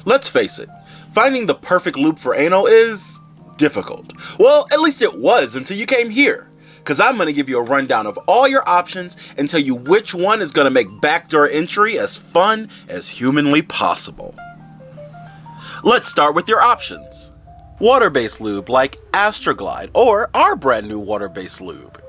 Let's face it, finding the perfect lube for anal is difficult. Well, at least it was until you came here. Because I'm going to give you a rundown of all your options and tell you which one is going to make backdoor entry as fun as humanly possible. Let's start with your options. Water-based lube like Astroglide or our brand new water-based lube.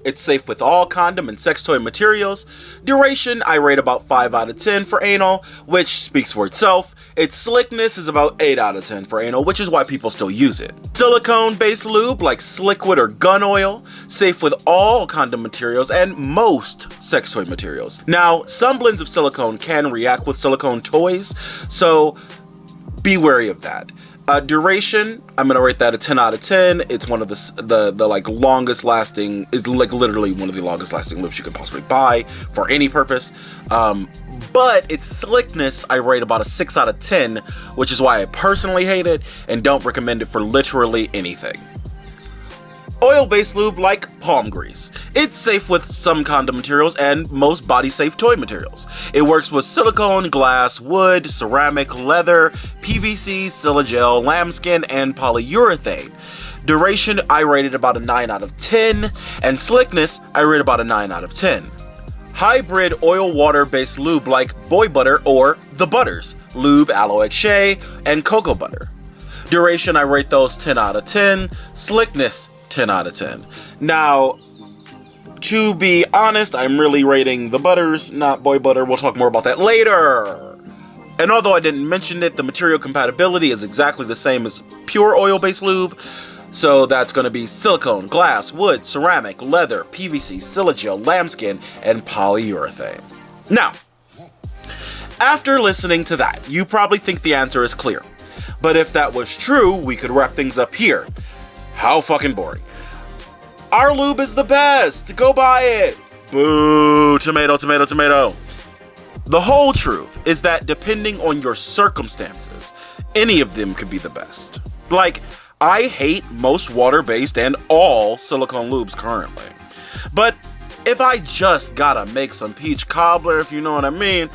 It's safe with all condom and sex toy materials. Duration, I rate about 5 out of 10 for anal, which speaks for itself. Its slickness is about 8 out of 10 for anal, which is why people still use it. Silicone-based lube like Sliquid or Gun Oil, safe with all condom materials and most sex toy materials. Now, some blends of silicone can react with silicone toys, so be wary of that. Duration, I'm gonna rate that a 10 out of 10. It's one of the like longest lasting, is like literally one of the longest lasting lubes you can possibly buy for any purpose. But its slickness, I rate about a 6 out of 10, which is why I personally hate it and don't recommend it for literally anything. Oil-based lube like palm grease. It's safe with some condom materials and most body-safe toy materials. It works with silicone, glass, wood, ceramic, leather, PVC, silagel, lambskin, and polyurethane. Duration, I rated about a 9 out of 10, and slickness, I rate about a 9 out of 10. Hybrid oil-water-based lube like Boy Butter or The Butters, Lube, Aloe Shea, and Cocoa Butter. Duration, I rate those 10 out of 10. Slickness, 10 out of 10. Now, to be honest, I'm really rating The Butters, not Boy Butter. We'll talk more about that later. And although I didn't mention it, the material compatibility is exactly the same as pure oil-based lube. So that's going to be silicone, glass, wood, ceramic, leather, PVC, silagel, lambskin, and polyurethane. Now, after listening to that, you probably think the answer is clear. But if that was true, we could wrap things up here. How fucking boring. Our lube is the best. Go buy it. Boo. Tomato, tomato, tomato. The whole truth is that depending on your circumstances, any of them could be the best. Like, I hate most water-based and all silicone lubes currently. But if I just gotta make some peach cobbler, if you know what I mean,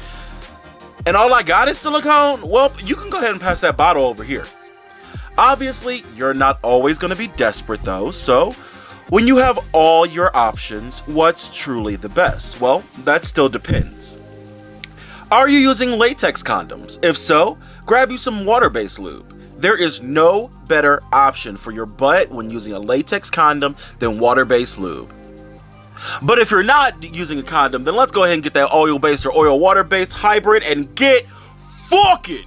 and all I got is silicone, well, you can go ahead and pass that bottle over here. Obviously, you're not always going to be desperate though, so when you have all your options, what's truly the best? Well, that still depends. Are you using latex condoms? If so, grab you some water-based lube. There is no better option for your butt when using a latex condom than water-based lube. But if you're not using a condom, then let's go ahead and get that oil-based or oil-water-based hybrid and get fucking.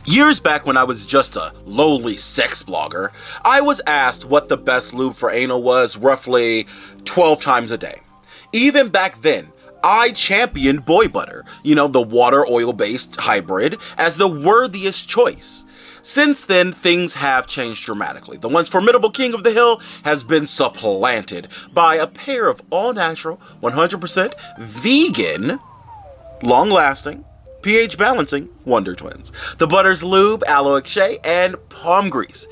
Years back when I was just a lowly sex blogger, I was asked what the best lube for anal was roughly 12 times a day. Even back then, I championed Boy Butter, the water oil-based hybrid, as the worthiest choice. Since then, things have changed dramatically. The once formidable king of the hill has been supplanted by a pair of all-natural, 100% vegan, long-lasting, pH balancing Wonder Twins. The Butters Lube, Aloe Shea, and Palm Grease.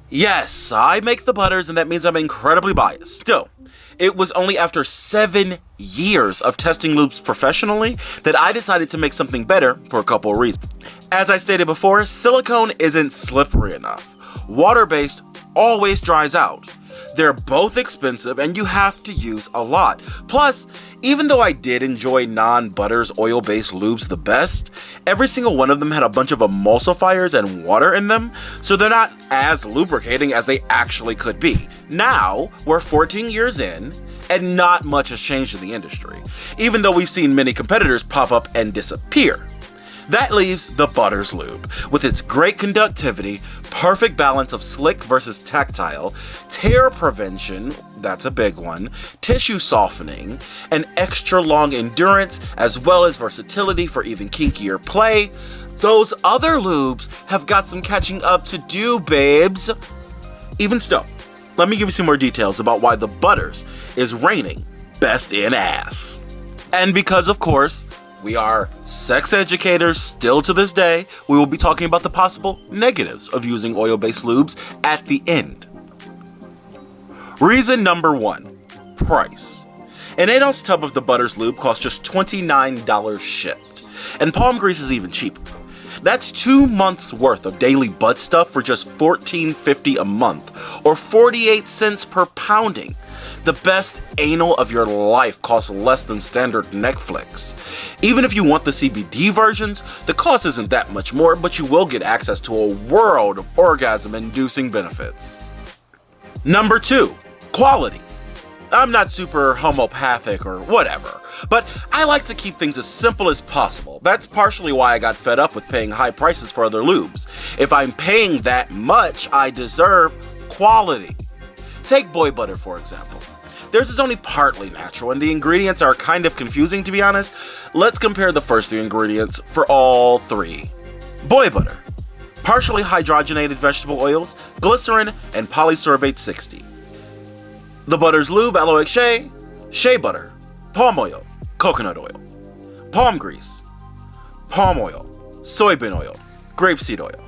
Yes, I make the butters, and that means I'm incredibly biased. Still, it was only after 7 years of testing lubes professionally that I decided to make something better for a couple of reasons. As I stated before, silicone isn't slippery enough. Water-based always dries out. They're both expensive and you have to use a lot. Plus, even though I did enjoy non-butters oil-based lubes the best, every single one of them had a bunch of emulsifiers and water in them, so they're not as lubricating as they actually could be. Now, we're 14 years in, and not much has changed in the industry, even though we've seen many competitors pop up and disappear. That leaves the Butters Lube, with its great conductivity, perfect balance of slick versus tactile, tear prevention, that's a big one, tissue softening, and extra long endurance, as well as versatility for even kinkier play. Those other lubes have got some catching up to do, babes. Even still, let me give you some more details about why the Butters is reigning best in ass. And because, of course, we are sex educators still to this day, we will be talking about the possible negatives of using oil-based lubes at the end. Reason number 1, price. An 8-ounce tub of the Butters Lube costs just $29 shipped. And palm grease is even cheaper. That's 2 months worth of daily butt stuff for just $14.50 a month, or 48 cents per pounding. The best anal of your life costs less than standard Netflix. Even if you want the CBD versions, the cost isn't that much more, but you will get access to a world of orgasm-inducing benefits. Number 2, quality. I'm not super homeopathic or whatever, but I like to keep things as simple as possible. That's partially why I got fed up with paying high prices for other lubes. If I'm paying that much, I deserve quality. Take boy butter, for example. Theirs is only partly natural, and the ingredients are kind of confusing, to be honest. Let's compare the first 3 ingredients for all 3. Boy butter, partially hydrogenated vegetable oils, glycerin, and polysorbate 60. The butter's lube, aloe shea, shea butter, palm oil, coconut oil, palm grease, palm oil, soybean oil, grapeseed oil.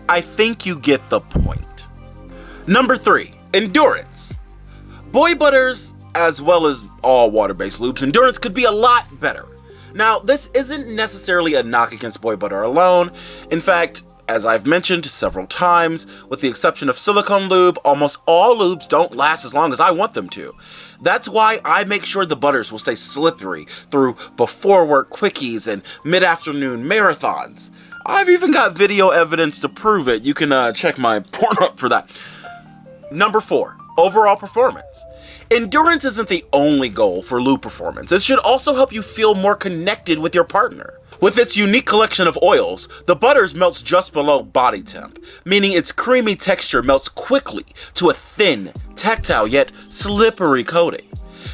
I think you get the point. Number 3, endurance. Boy butters, as well as all water-based lubes, endurance could be a lot better. Now, this isn't necessarily a knock against boy butter alone. In fact, as I've mentioned several times, with the exception of silicone lube, almost all lubes don't last as long as I want them to. That's why I make sure the butters will stay slippery through before work quickies and mid-afternoon marathons. I've even got video evidence to prove it. You can check my Pornhub for that. Number 4, overall performance. Endurance isn't the only goal for lube performance. It should also help you feel more connected with your partner. With its unique collection of oils, the butters melts just below body temp, meaning its creamy texture melts quickly to a thin, tactile yet slippery coating.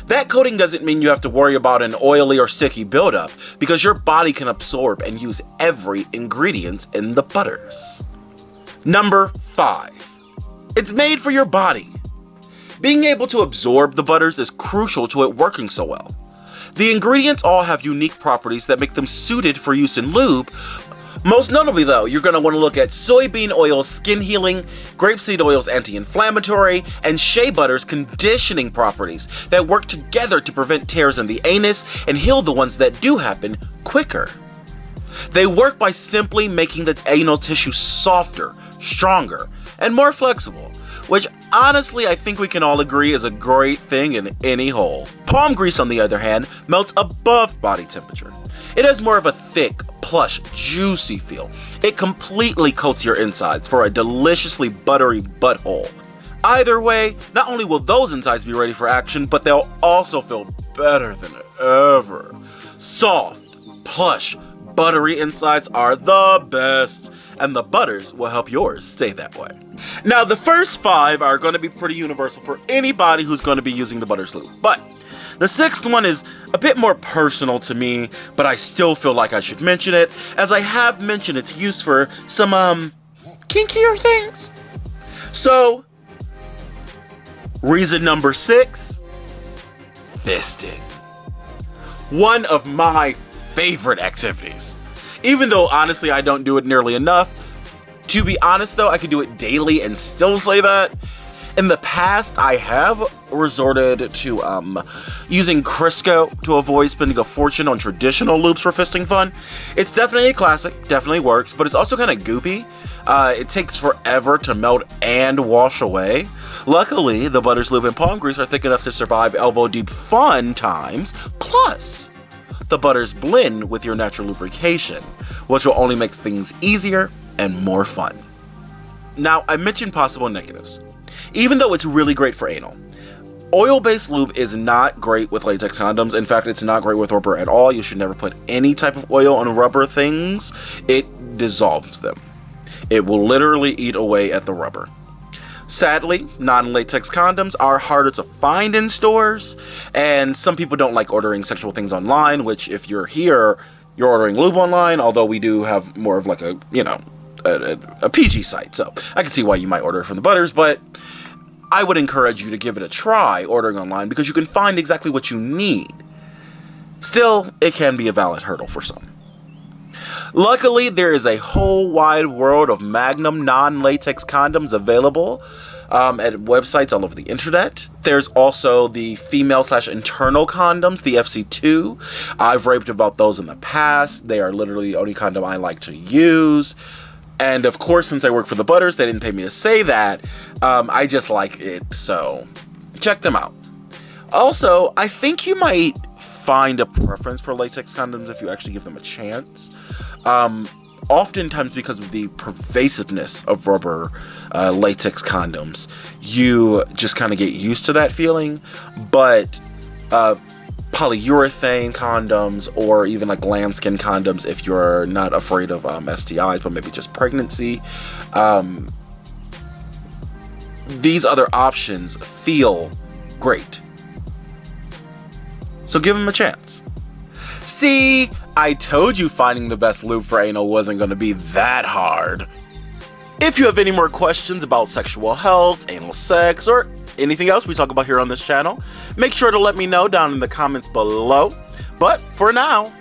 That coating doesn't mean you have to worry about an oily or sticky buildup, because your body can absorb and use every ingredient in the butters. Number 5. It's made for your body. Being able to absorb the butters is crucial to it working so well. The ingredients all have unique properties that make them suited for use in lube. Most notably though, you're going to want to look at soybean oil's skin healing, grapeseed oil's anti-inflammatory, and shea butter's conditioning properties that work together to prevent tears in the anus and heal the ones that do happen quicker. They work by simply making the anal tissue softer, stronger, and more flexible, which honestly I think we can all agree is a great thing in any hole. Palm grease, on the other hand, melts above body temperature. It has more of a thick, plush, juicy feel. It completely coats your insides for a deliciously buttery butthole. Either way, not only will those insides be ready for action, but they'll also feel better than ever. Soft, plush, buttery insides are the best, and the butters will help yours stay that way. Now, the first 5 are going to be pretty universal for anybody who's going to be using the butters lube, but the 6th one is a bit more personal to me, but I still feel like I should mention it, as I have mentioned its use for some, kinkier things. So, reason number 6, fisting. One of my favorite activities. Even though, honestly, I don't do it nearly enough. To be honest, though, I could do it daily and still say that. In the past, I have resorted to using Crisco to avoid spending a fortune on traditional lubes for fisting fun. It's definitely a classic, definitely works, but it's also kind of goopy. It takes forever to melt and wash away. Luckily, the butters, lube, and palm grease are thick enough to survive elbow-deep fun times. Plus, the butters blend with your natural lubrication, which will only make things easier and more fun. Now, I mentioned possible negatives. Even though it's really great for anal, oil-based lube is not great with latex condoms. In fact, it's not great with rubber at all. You should never put any type of oil on rubber things. It dissolves them. It will literally eat away at the rubber. Sadly, non-latex condoms are harder to find in stores, and some people don't like ordering sexual things online, which if you're here, you're ordering lube online, although we do have more of like a, a PG site, so I can see why you might order it from the butters, but I would encourage you to give it a try ordering online because you can find exactly what you need. Still, it can be a valid hurdle for some. Luckily, there is a whole wide world of Magnum non-latex condoms available. at websites all over the internet. There's also the female/internal condoms, the FC2. I've raved about those in the past. They are literally the only condom I like to use. And of course, since I work for the Butters, they didn't pay me to say that. I just like it, so check them out. Also, I think you might find a preference for latex condoms if you actually give them a chance. Oftentimes, because of the pervasiveness of rubber latex condoms, you just kind of get used to that feeling. But polyurethane condoms, or even like lambskin condoms, if you're not afraid of STIs, but maybe just pregnancy, these other options feel great. So give them a chance. See, I told you finding the best lube for anal wasn't going to be that hard. If you have any more questions about sexual health, anal sex, or anything else we talk about here on this channel, make sure to let me know down in the comments below. But for now,